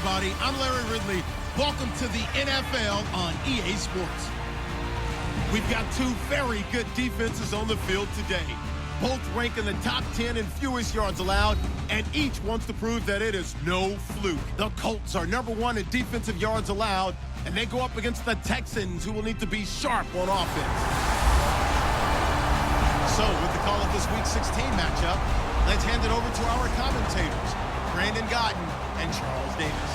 everybody. I'm Larry Ridley. Welcome to the NFL on EA Sports. We've got two very good defenses on the field today. Both rank in the top 10 in fewest yards allowed, and each wants to prove that it is no fluke. The Colts are #1 in defensive yards allowed, and they go up against the Texans, who will need to be sharp on offense. So, with the call of this Week 16 matchup, let's hand it over to our commentators, Brandon Godden and Charles Davis.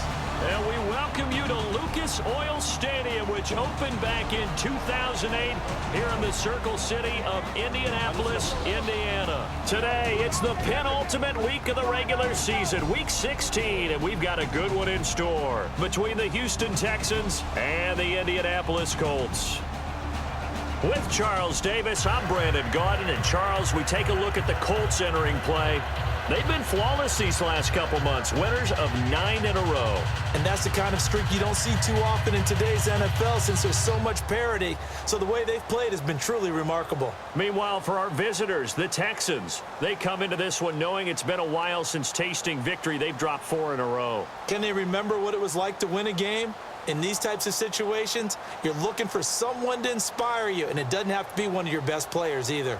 And we welcome you to Lucas Oil Stadium, which opened back in 2008 here in the Circle City of Indianapolis, Indiana. Today, it's the penultimate week of the regular season, Week 16, and we've got a good one in store between the Houston Texans and the Indianapolis Colts. With Charles Davis, I'm Brandon Gaudin, and Charles, we take a look at the Colts entering play. They've been flawless these last couple months, winners of 9 in a row. And that's the kind of streak you don't see too often in today's NFL since there's so much parity. So the way they've played has been truly remarkable. Meanwhile, for our visitors, the Texans, they come into this one knowing it's been a while since tasting victory. They've dropped 4 in a row. Can they remember what it was like to win a game? In these types of situations, you're looking for someone to inspire you, and it doesn't have to be one of your best players either.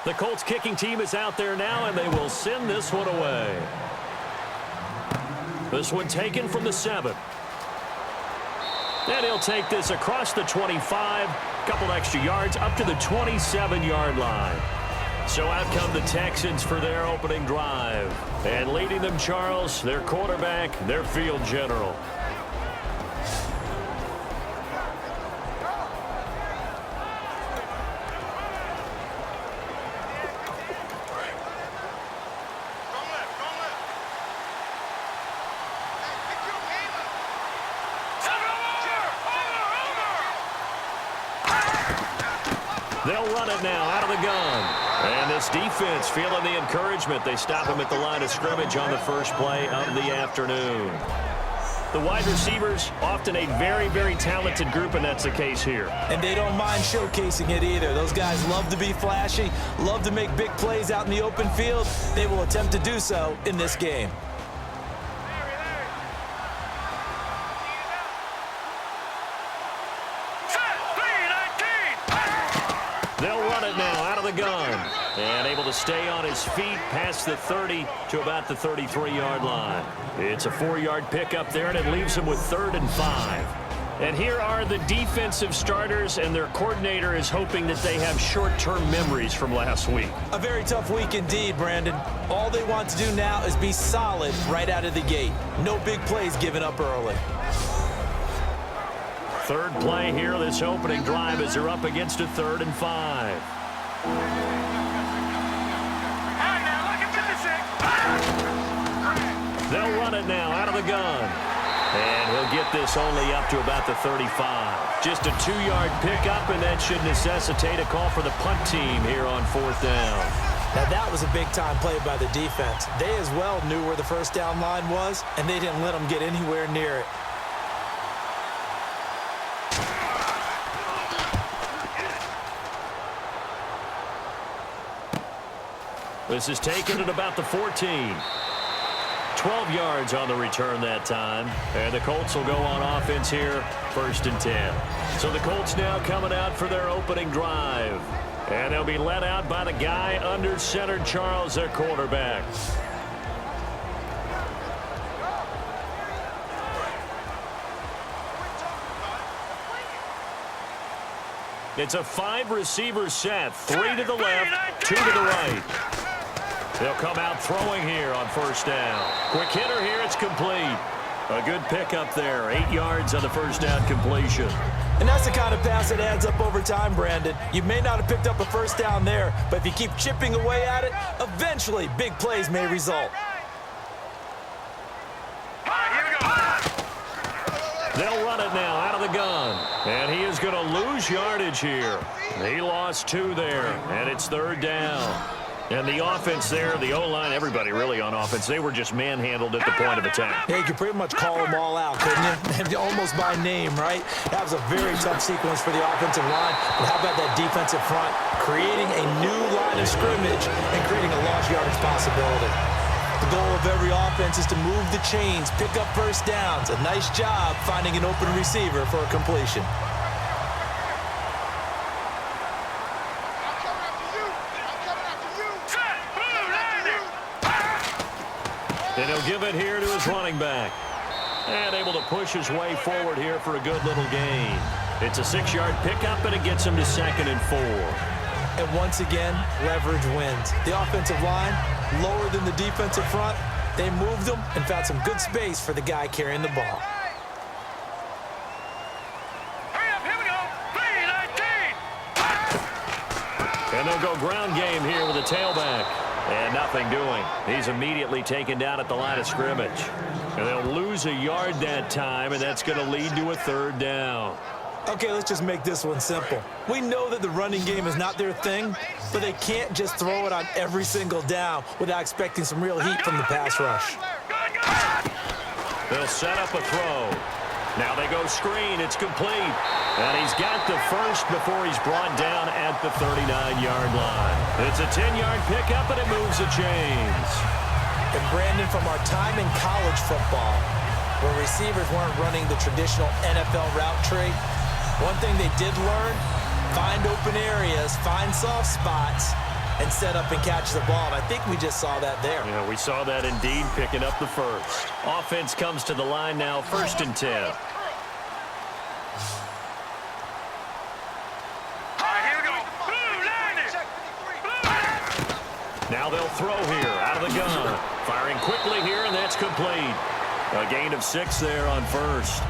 The Colts kicking team is out there now, and they will send this one away. This one taken from the 7. And he'll take this across the 25, couple extra yards up to the 27-yard line. So out come the Texans for their opening drive. And leading them, Charles, their quarterback, their field general. They'll run it now out of the gun. And this defense feeling the encouragement. They stop him at the line of scrimmage on the first play of the afternoon. The wide receivers, often a very, very talented group, and that's the case here. And they don't mind showcasing it either. Those guys love to be flashy, love to make big plays out in the open field. They will attempt to do so in this game. They'll run it now out of the gun. And able to stay on his feet past the 30 to about the 33-yard line. It's a 4-yard pickup there, and it leaves him with 3rd and 5. And here are the defensive starters, and their coordinator is hoping that they have short-term memories from last week. A very tough week indeed, Brandon. All they want to do now is be solid right out of the gate. No big plays given up early. Third play here, this opening drive, as they're up against a 3rd and 5. They'll run it now out of the gun. And he'll get this only up to about the 35. Just a 2-yard pickup, and that should necessitate a call for the punt team here on 4th down. Now that was a big-time play by the defense. They as well knew where the first down line was, and they didn't let them get anywhere near it. This is taken at about the 14. 12 yards on the return that time. And the Colts will go on offense here, 1st and 10. So the Colts now coming out for their opening drive. And they'll be led out by the guy under center, Charles, their quarterback. It's a 5-receiver set. 3 to the left, 2 to the right. They'll come out throwing here on 1st down. Quick hitter here, it's complete. A good pickup there, 8 yards on the 1st down completion. And that's the kind of pass that adds up over time, Brandon. You may not have picked up a 1st down there, but if you keep chipping away at it, eventually big plays may result. They'll run it now out of the gun. And he is going to lose yardage here. He lost 2 there, and it's 3rd down. And the offense there, the O-line, everybody really on offense, they were just manhandled at the point of attack. Yeah, you could pretty much call them all out, couldn't you? Almost by name, right? That was a very tough sequence for the offensive line. But how about that defensive front? Creating a new line of scrimmage and creating a large yardage possibility. The goal of every offense is to move the chains, pick up first downs. A nice job finding an open receiver for a completion. And he'll give it here to his running back. And able to push his way forward here for a good little gain. It's a 6-yard pickup, and it gets him to 2nd and 4. And once again, leverage wins. The offensive line, lower than the defensive front. They moved them and found some good space for the guy carrying the ball. Hurry up, here we go. 3-19. And they'll go ground game here with a tailback. And nothing doing. He's immediately taken down at the line of scrimmage. And they'll lose a yard that time, and that's going to lead to a 3rd down. Okay, let's just make this one simple. We know that the running game is not their thing, but they can't just throw it on every single down without expecting some real heat from the pass rush. They'll set up a throw. Now they go screen. It's complete. And he's got the first before he's brought down at the 39-yard line. It's a 10-yard pickup, and it moves the chains. And Brandon, from our time in college football, where receivers weren't running the traditional NFL route tree, one thing they did learn, find open areas, find soft spots, and set up and catch the ball. And I think we just saw that there. Yeah, we saw that indeed, picking up the first. Offense comes to the line now, 1st and 10. Now they'll throw here out of the gun. Firing quickly here, and that's complete. A gain of 6 there on 1st.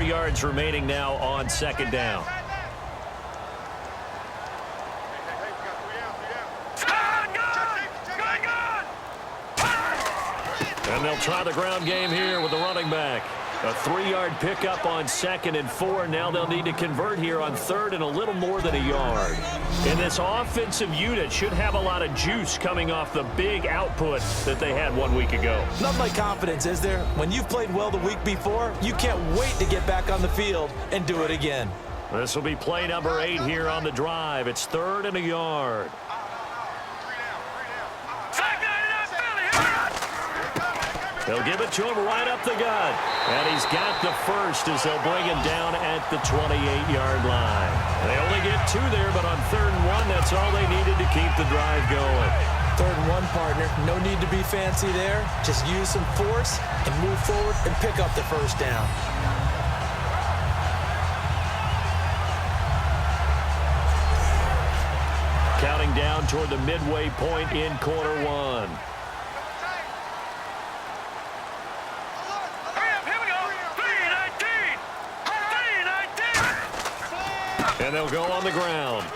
Yards remaining now on 2nd down. And they'll try the ground game here with the running back. A 3-yard pickup on 2nd and 4. Now they'll need to convert here on 3rd and a little more than a yard. And this offensive unit should have a lot of juice coming off the big output that they had 1 week ago. Nothing like confidence, is there? When you've played well the week before, you can't wait to get back on the field and do it again. This will be play number 8 here on the drive. It's 3rd and a yard. They'll give it to him right up the gut. And he's got the first as they'll bring him down at the 28-yard line. They only get 2 there, but on 3rd and 1, that's all they needed to keep the drive going. 3rd and 1, partner. No need to be fancy there. Just use some force and move forward and pick up the first down. Counting down toward the midway point in quarter 1. And they'll go on the ground.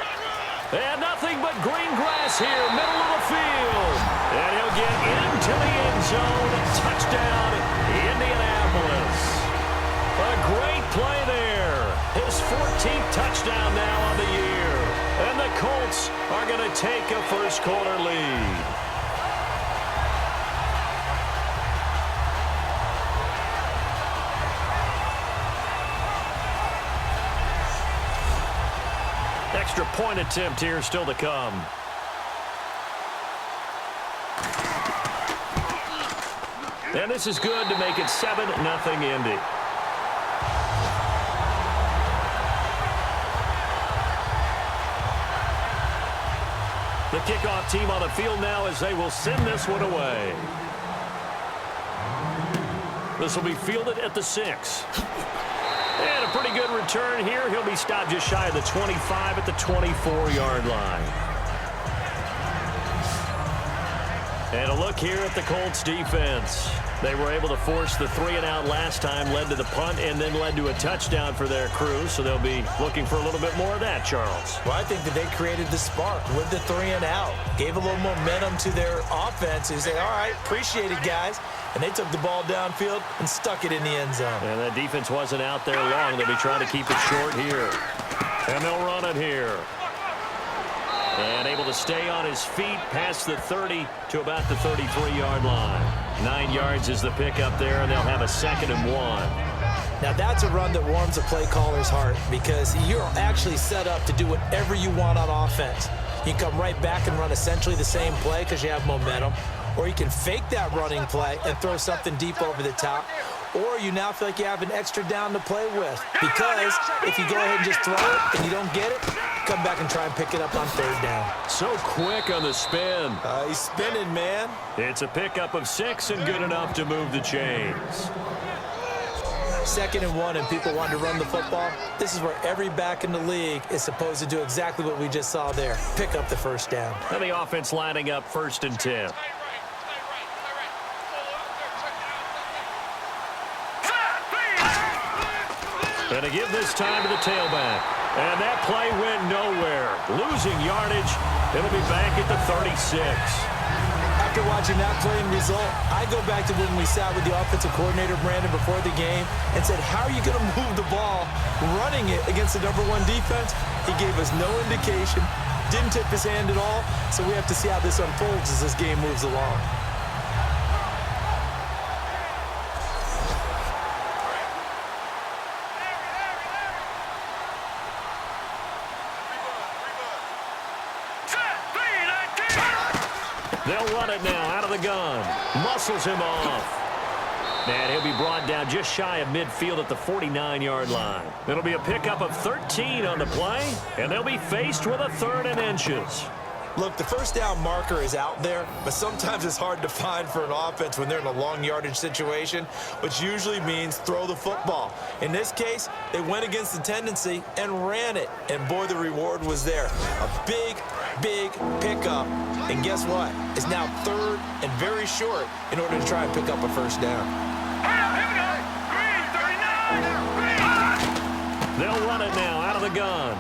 And nothing but green grass here, middle of the field. And he'll get into the end zone. Touchdown, Indianapolis. A great play there. His 14th touchdown now on the year. And the Colts are going to take a first-quarter lead. Extra point attempt here still to come. And this is good to make it 7-0 Indy. The kickoff team on the field now as they will send this one away. This will be fielded at the 6. And a pretty good return here. He'll be stopped just shy of the 25 at the 24-yard line. And a look here at the Colts defense. They were able to force the 3-and-out last time, led to the punt, and then led to a touchdown for their crew. So they'll be looking for a little bit more of that, Charles. Well, I think that they created the spark with the 3-and-out. Gave a little momentum to their offense. They said, all right, appreciate it, guys. And they took the ball downfield and stuck it in the end zone. And that defense wasn't out there long. They'll be trying to keep it short here. And they'll run it here. And able to stay on his feet past the 30 to about the 33-yard line. 9 yards is the pickup there, and they'll have a 2nd and 1. Now, that's a run that warms a play caller's heart because you're actually set up to do whatever you want on offense. You can come right back and run essentially the same play because you have momentum, or you can fake that running play and throw something deep over the top, or you now feel like you have an extra down to play with because if you go ahead and just throw it and you don't get it, come back and try and pick it up on 3rd down. So quick on the spin. He's spinning, man. It's a pickup of 6 and good enough to move the chains. 2nd and 1 and people want to run the football. This is where every back in the league is supposed to do exactly what we just saw there. Pick up the 1st down. And the offense lining up 1st and 10. And to give this time to the tailback. And that play went nowhere. Losing yardage. It'll be back at the 36. After watching that play and result, I go back to when we sat with the offensive coordinator, Brandon, before the game and said, how are you going to move the ball running it against the #1 defense? He gave us no indication, didn't tip his hand at all, so we have to see how this unfolds as this game moves along. They'll run it now out of the gun. Muscles him off. And he'll be brought down just shy of midfield at the 49-yard line. It'll be a pickup of 13 on the play, and they'll be faced with a 3rd and inches. Look, the 1st down marker is out there, but sometimes it's hard to find for an offense when they're in a long yardage situation, which usually means throw the football. In this case, they went against the tendency and ran it, and boy, the reward was there. A big, big pickup, and guess what? It's now 3rd and very short in order to try and pick up a 1st down. They'll run it now out of the gun.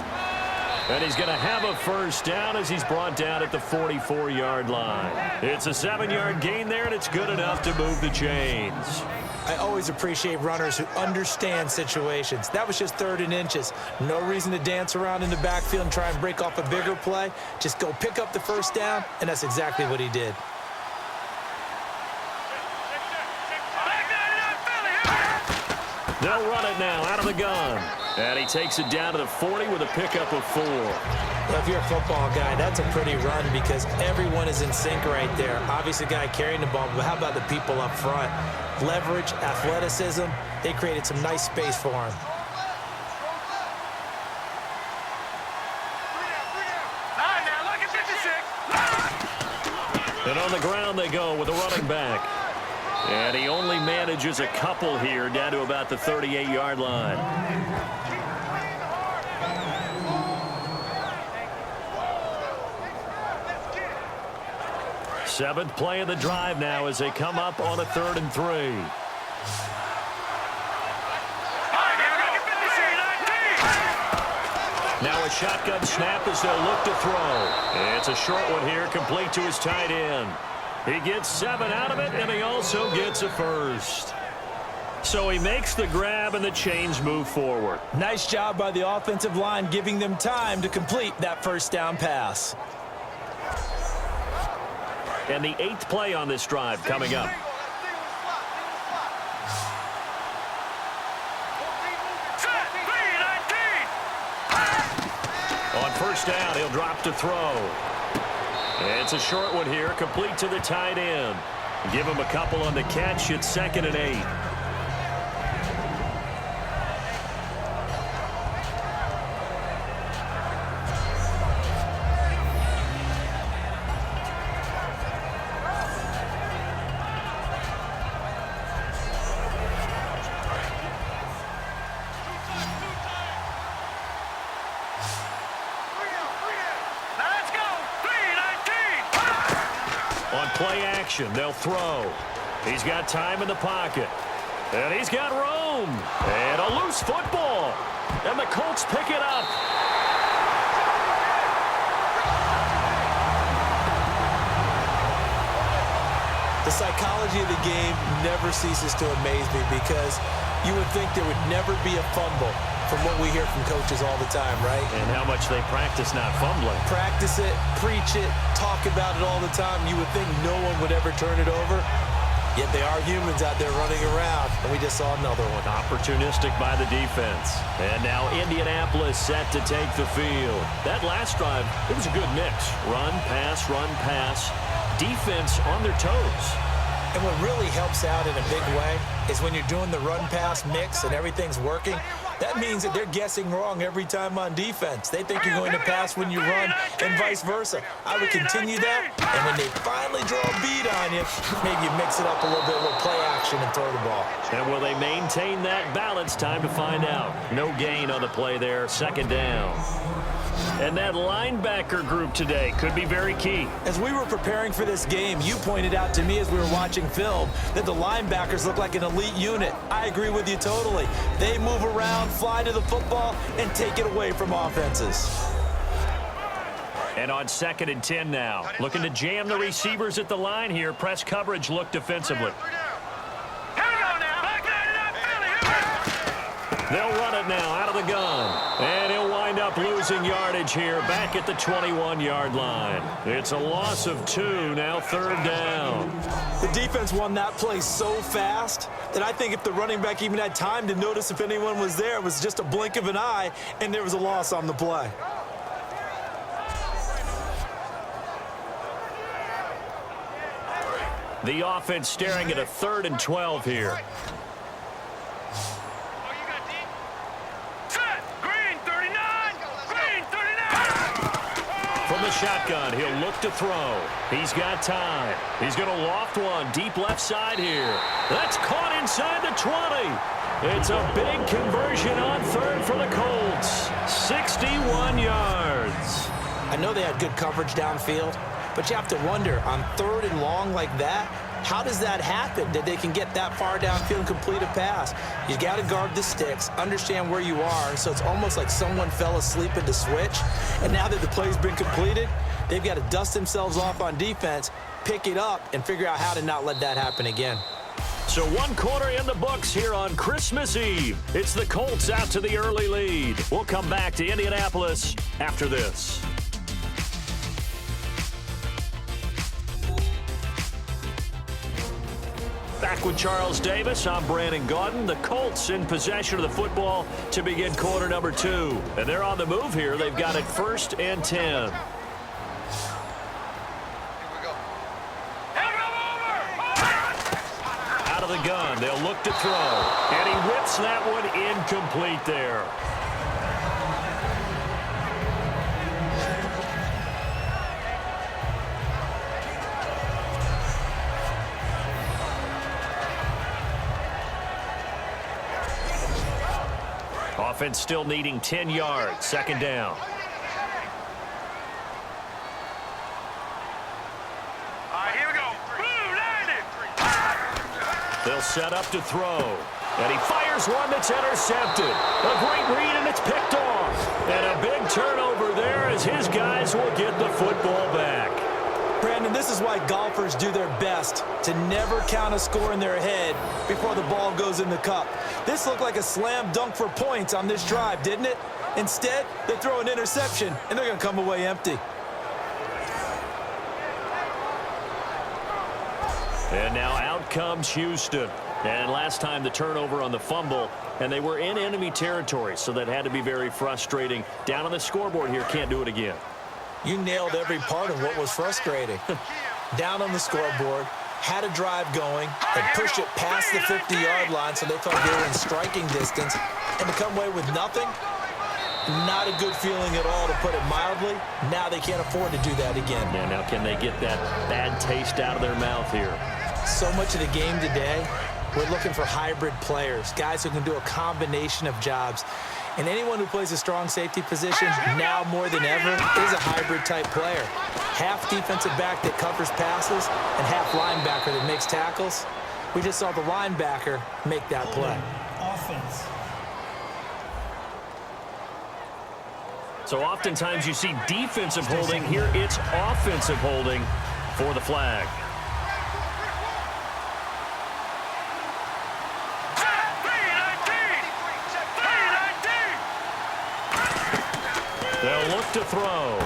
And he's going to have a 1st down as he's brought down at the 44-yard line. It's a 7-yard gain there, and it's good enough to move the chains. I always appreciate runners who understand situations. That was just 3rd and inches. No reason to dance around in the backfield and try and break off a bigger play. Just go pick up the 1st down, and that's exactly what he did. They'll run it now out of the gun. And he takes it down to the 40 with a pickup of 4. Well, if you're a football guy, that's a pretty run because everyone is in sync right there. Obviously, the guy carrying the ball, but how about the people up front? Leverage, athleticism, they created some nice space for him. And on the ground they go with a running back. And he only manages a couple here down to about the 38-yard line. Seventh play of the drive now as they come up on a 3rd and 3. Now a shotgun snap as they'll look to throw. It's a short one here, complete to his tight end. He gets 7 out of it, and he also gets a 1st. So he makes the grab, and the chains move forward. Nice job by the offensive line, giving them time to complete that 1st down pass. And the 8th play on this drive coming up. On 1st down, he'll drop to throw. It's a short one here, complete to the tight end. Give him a couple on the catch. It's 2nd and 8. Play action, they'll throw. He's got time in the pocket. And he's got room. And a loose football. And the Colts pick it up. The psychology of the game never ceases to amaze me because you would think there would never be a fumble from what we hear from coaches all the time, right? And how much they practice not fumbling. Practice it, preach it, talk about it all the time. You would think no one would ever turn it over. Yet they are humans out there running around, and we just saw another one. Opportunistic by the defense. And now Indianapolis set to take the field. That last drive, it was a good mix. Run, pass. Defense on their toes. And what really helps out in a big way is when you're doing the run-pass mix and everything's working, that means that they're guessing wrong every time on defense. They think you're going to pass when you run and vice versa. I would continue that, and when they finally draw a beat on you, maybe you mix it up a little bit with play action and throw the ball. And will they maintain that balance? Time to find out. No gain on the play there. Second down. And that linebacker group today could be very key. As we were preparing for this game, you pointed out to me as we were watching film that the linebackers look like an elite unit. I agree with you totally. They move around, fly to the football, and take it away from offenses. And on 2nd and 10 now. Looking to jam the receivers at the line here. Press coverage look defensively. They'll run it now out of the gun. And he'll wind up losing yardage here back at the 21-yard line. It's a loss of 2, now 3rd down. The defense won that play so fast that I think if the running back even had time to notice if anyone was there, it was just a blink of an eye, and there was a loss on the play. The offense staring at a 3rd and 12 here. From the shotgun, he'll look to throw. He's got time. He's going to loft one deep left side here. That's caught inside the 20. It's a big conversion on 3rd for the Colts. 61 yards. I know they had good coverage downfield, but you have to wonder, on 3rd and long like that, how does that happen that they can get that far downfield and complete a pass? You got to guard the sticks, understand where you are, so it's almost like someone fell asleep at the switch, and now that the play's been completed, they've got to dust themselves off on defense, pick it up, and figure out how to not let that happen again. So 1 quarter in the books here on Christmas Eve. It's the Colts out to the early lead. We'll come back to Indianapolis after this. Back with Charles Davis, I'm Brandon Gaudin. The Colts in possession of the football to begin quarter number 2. And they're on the move here. They've got it 1st and 10. Out of the gun, they'll look to throw. And he whips that one incomplete there. Offense still needing 10 yards. 2nd down. All right, here we go. Blue, landed. They'll set up to throw. And he fires one that's intercepted. A great read, and it's picked off. And a big turnover there as his guys will get the football back. Brandon, this is why golfers do their best to never count a score in their head before the ball goes in the cup. This looked like a slam dunk for points on this drive, didn't it? Instead, they throw an interception, and they're going to come away empty. And now out comes Houston. And last time the turnover on the fumble, and they were in enemy territory, so that had to be very frustrating. Down on the scoreboard here, can't do it again. You nailed every part of what was frustrating. Down on the scoreboard, had a drive going, and pushed it past the 50-yard line so they thought they were in striking distance, and to come away with nothing, not a good feeling at all, to put it mildly. Now they can't afford to do that again. Yeah, now can they get that bad taste out of their mouth here? So much of the game today, we're looking for hybrid players, guys who can do a combination of jobs. And anyone who plays a strong safety position, now more than ever, is a hybrid-type player. Half defensive back that covers passes and half linebacker that makes tackles. We just saw the linebacker make that play. Offense. So oftentimes you see defensive holding. Here it's offensive holding for the flag. They'll look to throw.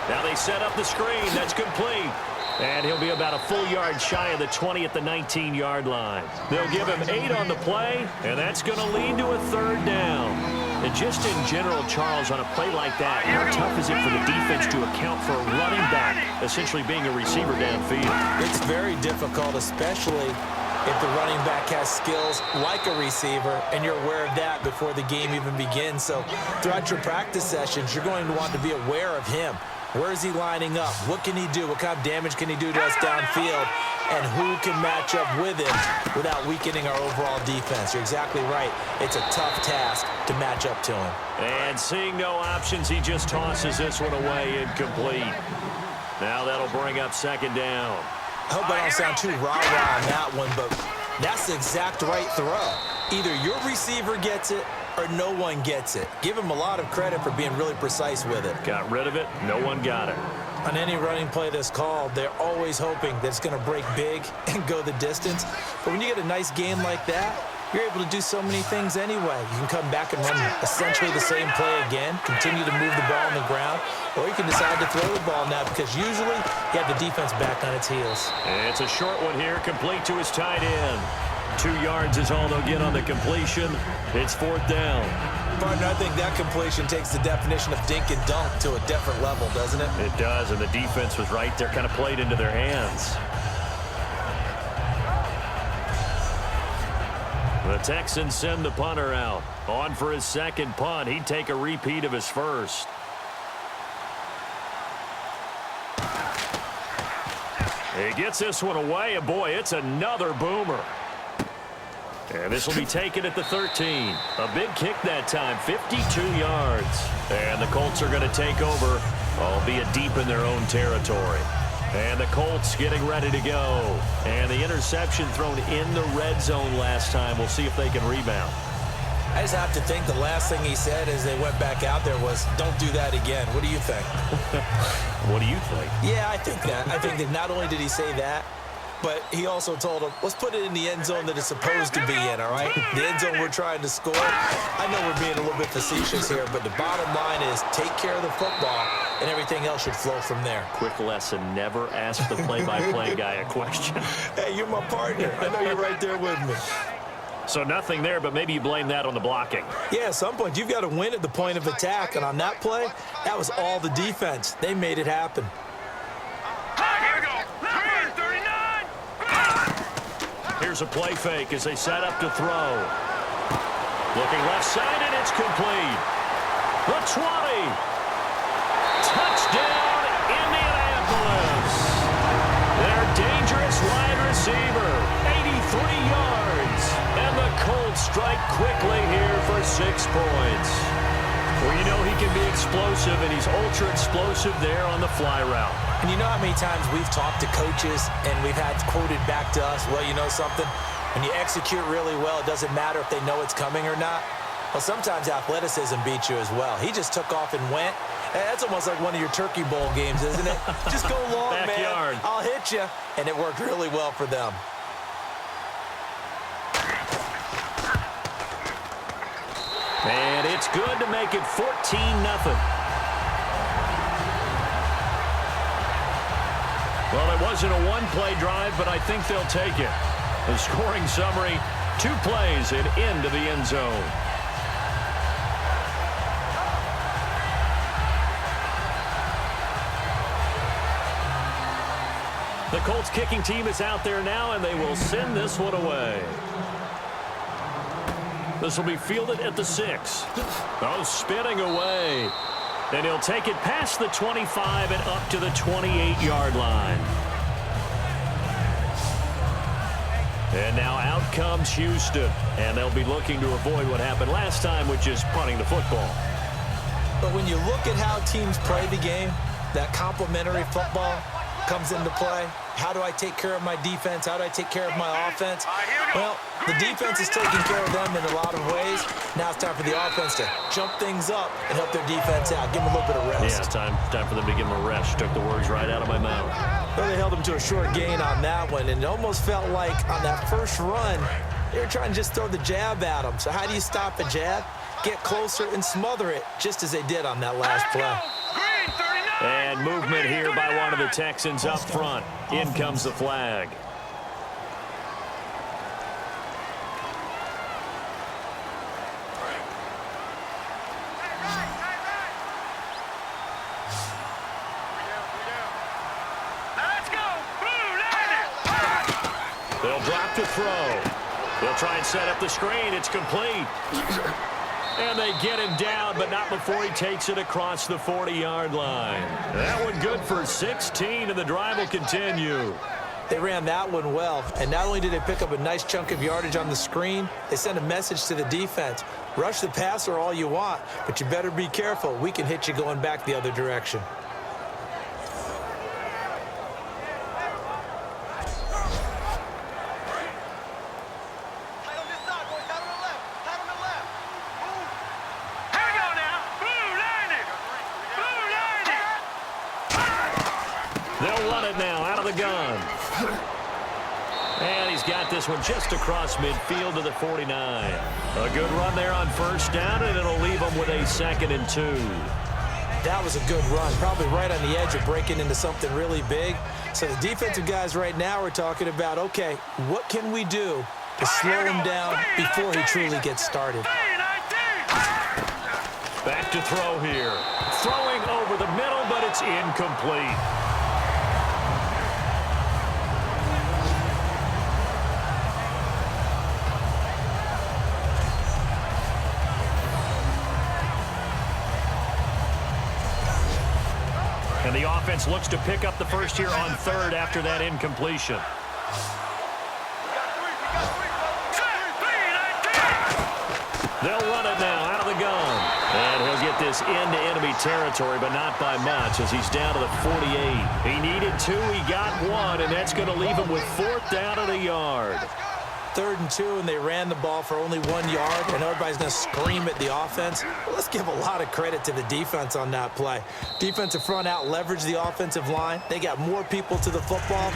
Now they set up the screen. That's complete. And he'll be about a full yard shy of the 20 at the 19-yard line. They'll give him 8 on the play, and that's going to lead to a 3rd down. And just in general, Charles, on a play like that, how tough is it for the defense to account for a running back essentially being a receiver downfield? It's very difficult, especially if the running back has skills like a receiver, and you're aware of that before the game even begins. So throughout your practice sessions, you're going to want to be aware of him. Where is he lining up? What can he do? What kind of damage can he do to us downfield? And who can match up with him without weakening our overall defense? You're exactly right. It's a tough task to match up to him. And seeing no options, he just tosses this one away incomplete. Now that'll bring up 2nd down. I hope I don't sound too rah-rah on that one, but that's the exact right throw. Either your receiver gets it or no one gets it. Give him a lot of credit for being really precise with it. Got rid of it. No one got it. On any running play that's called, they're always hoping that it's going to break big and go the distance. But when you get a nice game like that, you're able to do so many things anyway. You can come back and run essentially the same play again, continue to move the ball on the ground, or you can decide to throw the ball now because usually you have the defense back on its heels. And it's a short one here, complete to his tight end. 2 yards is all they'll get on the completion. It's 4th down. Partner, I think that completion takes the definition of dink and dunk to a different level, doesn't it? It does, and the defense was right there, kind of played into their hands. The Texans send the punter out. On for his 2nd punt. He'd take a repeat of his 1st. He gets this one away, and boy, it's another boomer. And this will be taken at the 13. A big kick that time, 52 yards. And the Colts are going to take over, albeit deep in their own territory. And the Colts getting ready to go. And the interception thrown in the red zone last time. We'll see if they can rebound. I just have to think the last thing he said as they went back out there was, don't do that again. What do you think? What do you think? Yeah, I think that. I think that not only did he say that, but he also told him, let's put it in the end zone that it's supposed to be in, all right? The end zone we're trying to score. I know we're being a little bit facetious here, but the bottom line is take care of the football, and everything else should flow from there. Quick lesson, never ask the play-by-play guy a question. Hey, you're my partner. I know you're right there with me. So nothing there, but maybe you blame that on the blocking. Yeah, at some point, you've got to win at the point of attack, and on that play, that was all the defense. They made it happen. Here we go. 39. Here's a play fake as they set up to throw. Looking left side, and it's complete. The 20. Touchdown, Indianapolis. Their dangerous wide receiver, 83 yards. And the Colts strike quickly here for 6 points. Well, you know he can be explosive, and he's ultra-explosive there on the fly route. And you know how many times we've talked to coaches and we've had quoted back to us, well, you know something? When you execute really well, it doesn't matter if they know it's coming or not. Well, sometimes athleticism beats you as well. He just took off and went. And that's almost like one of your Turkey Bowl games, isn't it? Just go long, Backyard. man. I'll hit you. And it worked really well for them. And it's good to make it 14-0. Well, it wasn't a one-play drive, but I think they'll take it. The scoring summary, 2 plays and into the end zone. The Colts kicking team is out there now, and they will send this one away. This will be fielded at the 6. Oh, spinning away. And he'll take it past the 25 and up to the 28-yard line. And now out comes Houston. And they'll be looking to avoid what happened last time, which is punting the football. But when you look at how teams play the game, that complementary football, comes into play. How do I take care of my defense? How do I take care of my offense? Well, the defense is taking care of them in a lot of ways. Now it's time for the offense to jump things up and help their defense out. Give them a little bit of rest. Yeah, it's time for them to give them a rest. Took the words right out of my mouth. Well, they held them to a short gain on that one, and it almost felt like on that first run, they were trying to just throw the jab at them. So how do you stop a jab? Get closer and smother it, just as they did on that last play. And movement here by one of the Texans up front. In comes the flag. They'll drop to throw. They'll try and set up the screen. It's complete. And they get him down, but not before he takes it across the 40-yard line. That one good for 16, and the drive will continue. They ran that one well, and not only did they pick up a nice chunk of yardage on the screen, they sent a message to the defense. Rush the passer all you want, but you better be careful. We can hit you going back the other direction. They'll run it now out of the gun. And he's got this one just across midfield to the 49. A good run there on first down, and it'll leave them with a 2nd and 2. That was a good run, probably right on the edge of breaking into something really big. So the defensive guys right now are talking about, okay, what can we do to slow him down before he truly gets started? Back to throw here. Throwing over the middle, but it's incomplete. And the offense looks to pick up the first here on 3rd after that incompletion. They'll run it now out of the gun. And he'll get this into enemy territory, but not by much as he's down to the 48. He needed 2, he got 1, and that's going to leave him with 4th down and a yard. 3rd and 2, and they ran the ball for only 1 yard, and everybody's going to scream at the offense. Well, let's give a lot of credit to the defense on that play. Defensive front out leveraged the offensive line. They got more people to the football.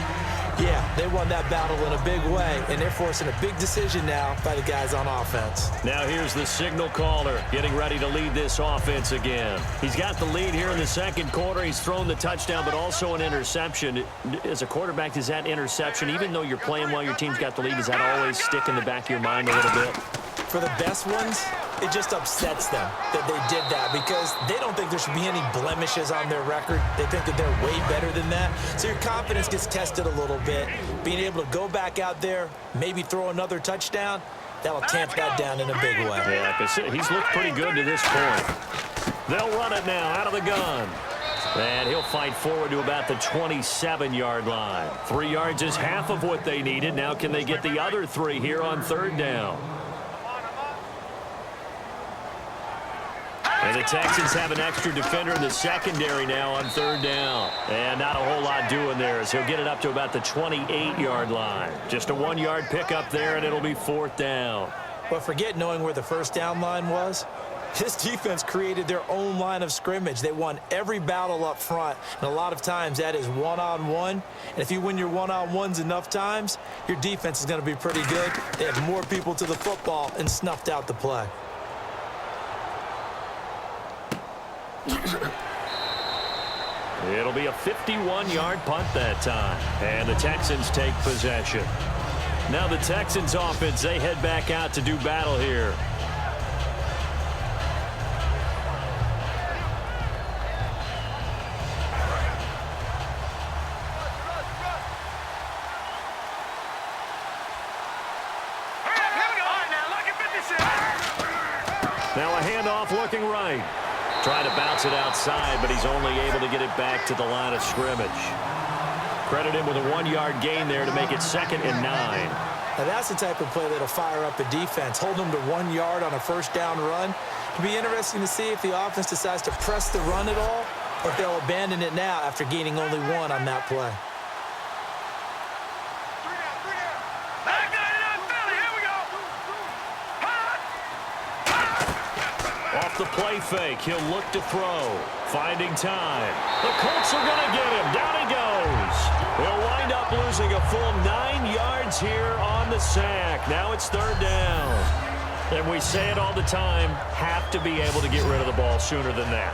Yeah, they won that battle in a big way, and they're forcing a big decision now by the guys on offense. Now here's the signal caller getting ready to lead this offense again. He's got the lead here in the 2nd quarter. He's thrown the touchdown, but also an interception. As a quarterback, is that interception, even though you're playing while your team's got the lead, does that always stick in the back of your mind a little bit? For the best ones, it just upsets them that they did that because they don't think there should be any blemishes on their record. They think that they're way better than that. So your confidence gets tested a little bit. Being able to go back out there, maybe throw another touchdown, that will tamp that down in a big way. Yeah, because he's looked pretty good to this point. They'll run it now out of the gun. And he'll fight forward to about the 27-yard line. 3 yards is half of what they needed. Now can they get the other 3 here on 3rd down? And the Texans have an extra defender in the secondary now on 3rd down. And not a whole lot doing there as he'll get it up to about the 28-yard line. Just a 1-yard pickup there, and it'll be 4th down. But forget knowing where the first down line was. This defense created their own line of scrimmage. They won every battle up front, and a lot of times that is one-on-one. And if you win your one-on-ones enough times, your defense is going to be pretty good. They have more people to the football and snuffed out the play. It'll be a 51-yard punt that time, and the Texans take possession. Now the Texans offense, they head back out to do battle here. Now a handoff looking right. Trying to bounce it outside, but he's only able to get it back to the line of scrimmage. Credit him with a 1-yard gain there to make it 2nd and 9. Now that's the type of play that'll fire up a defense. Hold them to 1 yard on a first down run. It'll be interesting to see if the offense decides to press the run at all or if they'll abandon it now after gaining only one on that play. Off the play fake, he'll look to throw. Finding time. The Colts are going to get him. Down he goes. He'll wind up losing a full 9 yards here on the sack. Now it's third down. And we say it all the time, have to be able to get rid of the ball sooner than that.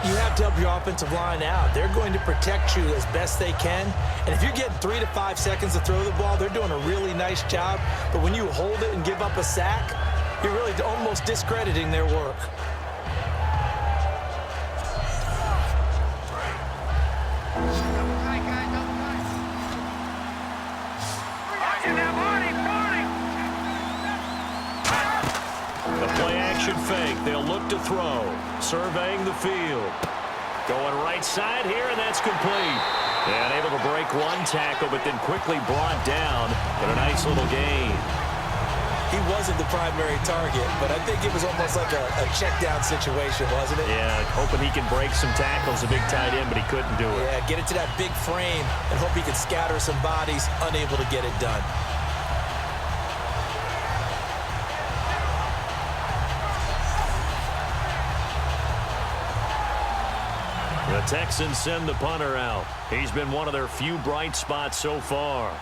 You have to help your offensive line out. They're going to protect you as best they can. And if you're getting 3 to 5 seconds to throw the ball, they're doing a really nice job. But when you hold it and give up a sack, you're really almost discrediting their work. The play-action fake. They'll look to throw. Surveying the field. Going right side here, and that's complete. And able to break one tackle, but then quickly brought down. But a nice little gain. He wasn't the primary target, but I think it was almost like a check-down situation, wasn't it? Yeah, hoping he can break some tackles, a big tight end, but he couldn't do it. Yeah, get it to that big frame and hope he can scatter some bodies, unable to get it done. The Texans send the punter out. He's been one of their few bright spots so far.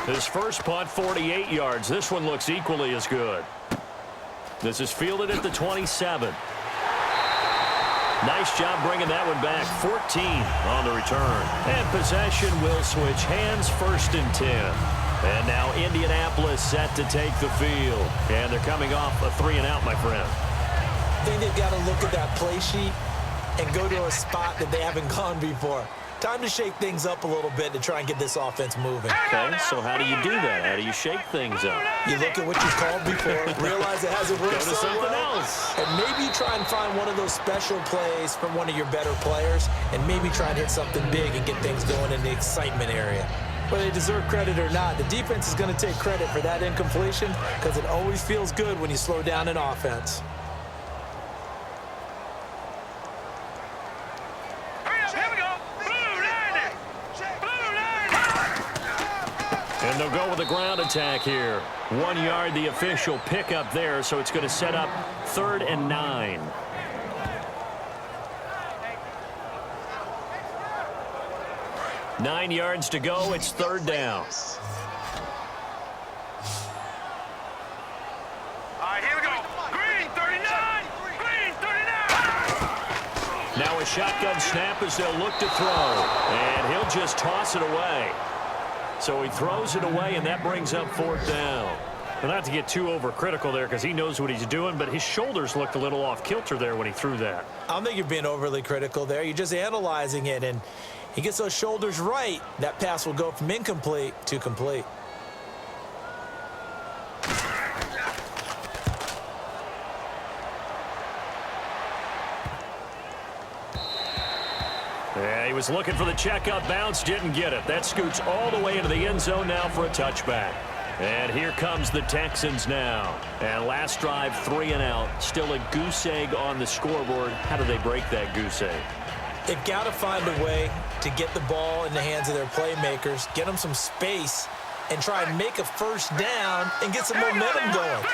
His first punt, 48 yards. This one looks equally as good. This is fielded at the 27. Nice job bringing that one back. 14 on the return. And possession will switch hands, first and 10. And now Indianapolis set to take the field. And they're coming off a 3-and-out, my friend. I think they've got to look at that play sheet and go to a spot that they haven't gone before. Time to shake things up a little bit to try and get this offense moving. Okay, so how do you do that? How do you shake things up? You look at what you've called before, realize it hasn't worked Go to so something well, else. and maybe try and find one of those special plays from one of your better players, and maybe try and hit something big and get things going in the excitement area. Whether they deserve credit or not, the defense is going to take credit for that incompletion because it always feels good when you slow down an offense. And they'll go with a ground attack here. 1 yard, the official pickup there, so it's going to set up 3rd and 9. Nine yards to go. It's 3rd down. All right, here we go. Green, 39. Green, 39. Now a shotgun snap as they'll look to throw. And he'll just toss it away. So he throws it away, and that brings up 4th down. Well, not to get too overcritical there because he knows what he's doing, but his shoulders looked a little off kilter there when he threw that. I don't think you're being overly critical there. You're just analyzing it, and he gets those shoulders right. That pass will go from incomplete to complete. Yeah, he was looking for the checkup bounce, didn't get it. That scoots all the way into the end zone now for a touchback. And here comes the Texans now. And last drive, 3 and out. Still a goose egg on the scoreboard. How do they break that goose egg? They've got to find a way to get the ball in the hands of their playmakers, get them some space, and try and make a first down and get some momentum going.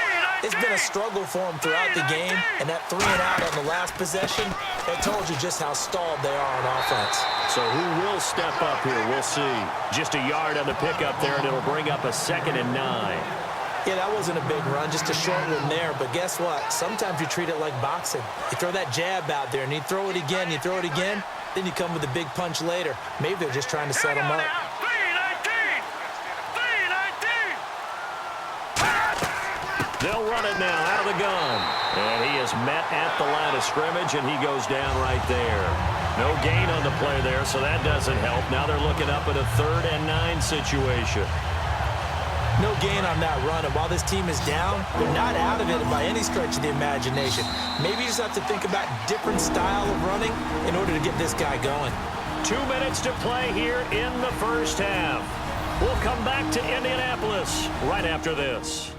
It's been a struggle for them throughout the game, and that 3 and out on the last possession, that told you just how stalled they are on offense. So who will step up here? We'll see. Just a yard on the pickup there, and it'll bring up a 2nd and 9. Yeah, that wasn't a big run, just a short one there. But guess what? Sometimes you treat it like boxing. You throw that jab out there, and you throw it again, then you come with a big punch later. Maybe they're just trying to set them up. They'll run it now out of the gun. And he is met at the line of scrimmage, and he goes down right there. No gain on the play there, so that doesn't help. Now they're looking up at a 3rd and 9 situation. No gain on that run, and while this team is down, they're not out of it by any stretch of the imagination. Maybe you just have to think about different style of running in order to get this guy going. 2 minutes to play here in the first half. We'll come back to Indianapolis right after this.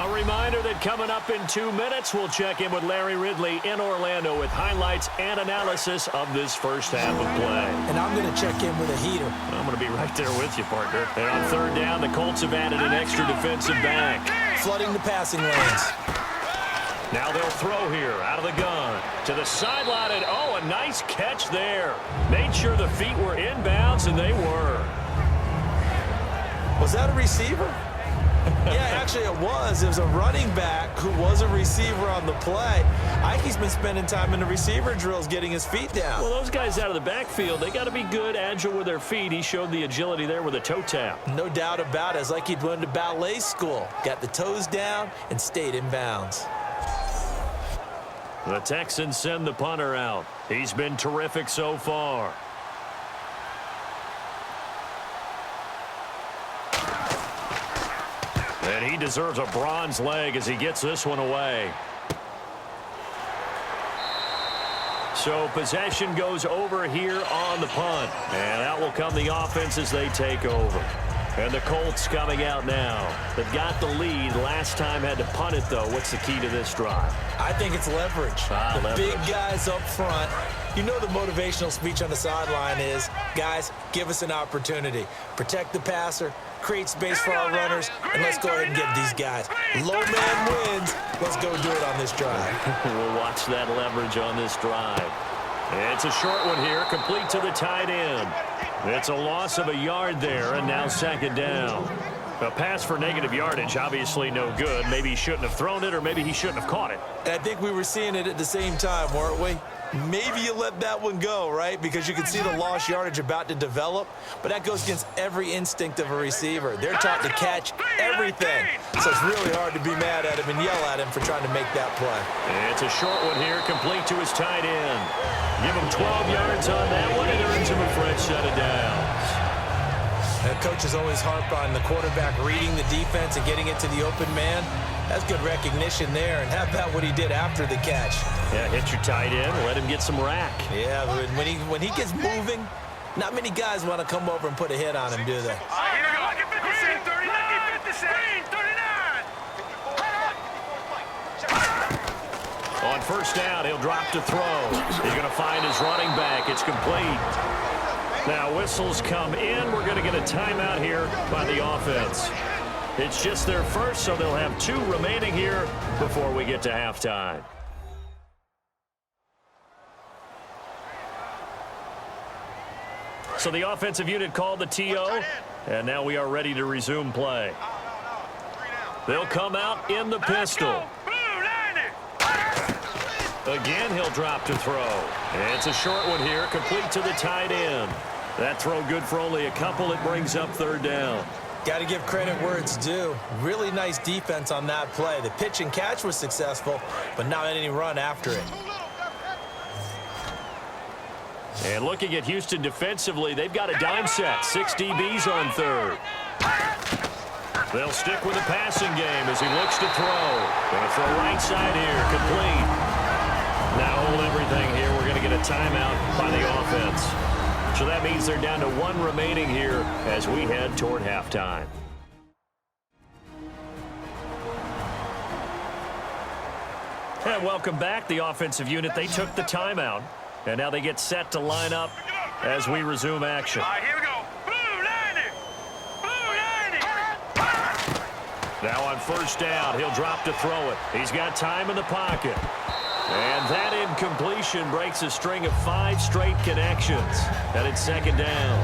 A reminder that coming up in 2 minutes, we'll check in with Larry Ridley in Orlando with highlights and analysis of this first half of play. And I'm going to check in with a heater. I'm going to be right there with you, partner. And on third down, the Colts have added an extra defensive back. Flooding the passing lanes. Now they'll throw here out of the gun to the sideline. And, oh, a nice catch there. Made sure the feet were inbounds, and they were. Was that a receiver? Yeah, actually it was. It was a running back who was a receiver on the play. Ike's been spending time in the receiver drills getting his feet down. Well, those guys out of the backfield, they got to be good, agile with their feet. He showed the agility there with a toe tap. No doubt about it. It's like he'd went to ballet school. Got the toes down and stayed in bounds. The Texans send the punter out. He's been terrific so far. And he deserves a bronze leg as he gets this one away. So possession goes over here on the punt. And out will come the offense as they take over. And the Colts coming out now. They've got the lead. Last time had to punt it, though. What's the key to this drive? I think it's leverage. The leverage. Big guys up front. You know the motivational speech on the sideline is, guys, give us an opportunity. Protect the passer, create space for our runners, and let's go ahead and give these guys. Low man wins. Let's go do it on this drive. We'll watch that leverage on this drive. It's a short one here, complete to the tight end. It's a loss of a yard there, and now second down. A pass for negative yardage, obviously no good. Maybe he shouldn't have thrown it, or maybe he shouldn't have caught it. I think we were seeing it at the same time, weren't we? Maybe you let that one go, right? Because you can see the lost yardage about to develop. But that goes against every instinct of a receiver. They're taught to catch everything. So it's really hard to be mad at him and yell at him for trying to make that play. It's a short one here, complete to his tight end. Give him 12 yards on that one, and earns him a fresh set of downs. Coaches always harp on the quarterback reading the defense and getting it to the open man. That's good recognition there. And how about what he did after the catch? Yeah, hit your tight end, let him get some rack. Yeah, when he gets moving, not many guys want to come over and put a hit on him, do they? On first down, he'll drop to throw. He's going to find his running back. It's complete. Now whistles come in. We're going to get a timeout here by the offense. It's just their first, so they'll have 2 remaining here before we get to halftime. So the offensive unit called the TO, and now we are ready to resume play. They'll come out in the pistol. Again, he'll drop to throw. It's a short one here, complete to the tight end. That throw good for only a couple. It brings up third down. Got to give credit where it's due. Really nice defense on that play. The pitch and catch was successful, but not any run after it. And looking at Houston defensively, they've got a dime set. 6 DBs on third. They'll stick with the passing game as he looks to throw. Going to throw right side here, complete. Now hold everything here. We're going to get a timeout by the offense. So that means they're down to 1 remaining here as we head toward halftime. And welcome back. The offensive unit, they took the timeout. And now they get set to line up as we resume action. All right, here we go. Blue 90. Blue 90. Now on first down, he'll drop to throw it. He's got time in the pocket. And that incompletion breaks a string of 5 straight connections. And it's second down.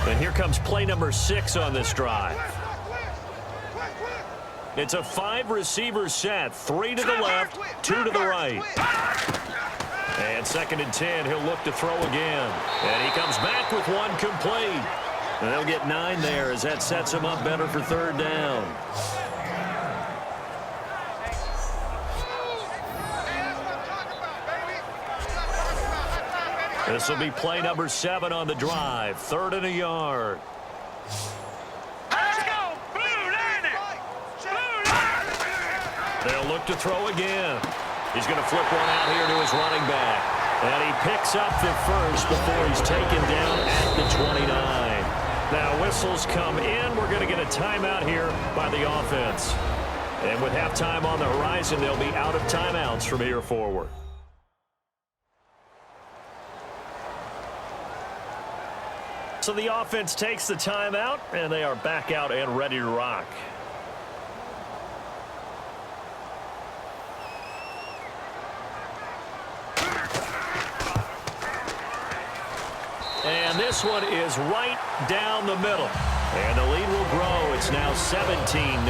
And here comes play number 6 on this drive. It's a 5-receiver set, 3 to the left, 2 to the right. And second and 10, he'll look to throw again. And he comes back with one complete. And they'll get 9 there as that sets him up better for third down. This will be play number 7 on the drive, 3rd and a yard. They'll look to throw again. He's going to flip one out here to his running back. And he picks up the first before he's taken down at the 29. Now whistles come in. We're going to get a timeout here by the offense. And with halftime on the horizon, they'll be out of timeouts from here forward. So the offense takes the timeout, and they are back out and ready to rock. And this one is right down the middle. And the lead will grow. It's now 17-0.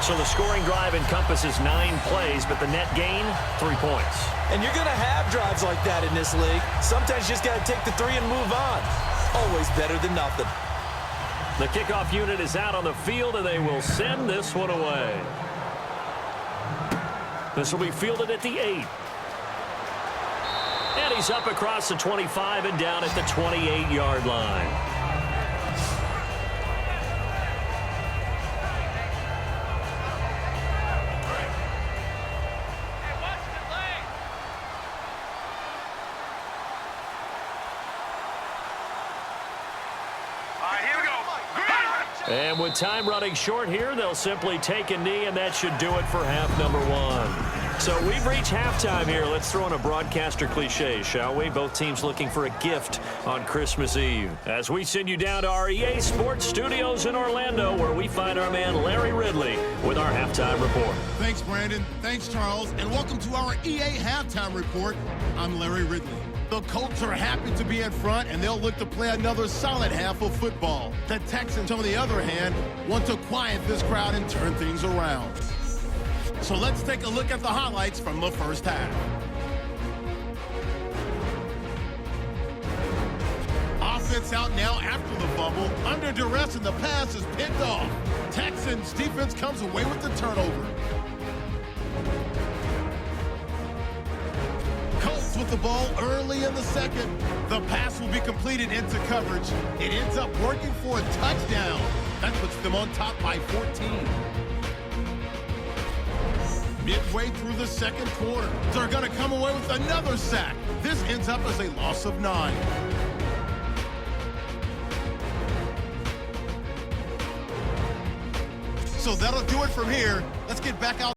So the scoring drive encompasses 9 plays, but the net gain, 3 points. And you're going to have drives like that in this league. Sometimes you just got to take the 3 and move on. Always better than nothing. The kickoff unit is out on the field, and they will send this one away. This will be fielded at the 8. And he's up across the 25 and down at the 28-yard line. And with time running short here, they'll simply take a knee, and that should do it for half number 1. So we've reached halftime here. Let's throw in a broadcaster cliche, shall we? Both teams looking for a gift on Christmas Eve. As we send you down to our EA Sports Studios in Orlando, where we find our man Larry Ridley with our halftime report. Thanks, Brandon. Thanks, Charles. And welcome to our EA Halftime Report. I'm Larry Ridley. The Colts are happy to be in front, and they'll look to play another solid half of football. The Texans, on the other hand, want to quiet this crowd and turn things around. So let's take a look at the highlights from the first half. Offense out now after the fumble. Under duress, and the pass is picked off. Texans defense comes away with the turnover. Colts with the ball early in the second. The pass will be completed into coverage. It ends up working for a touchdown. That puts them on top by 14. Midway through the second quarter, they're going to come away with another sack. This ends up as a loss of 9. So that'll do it from here. Let's get back out.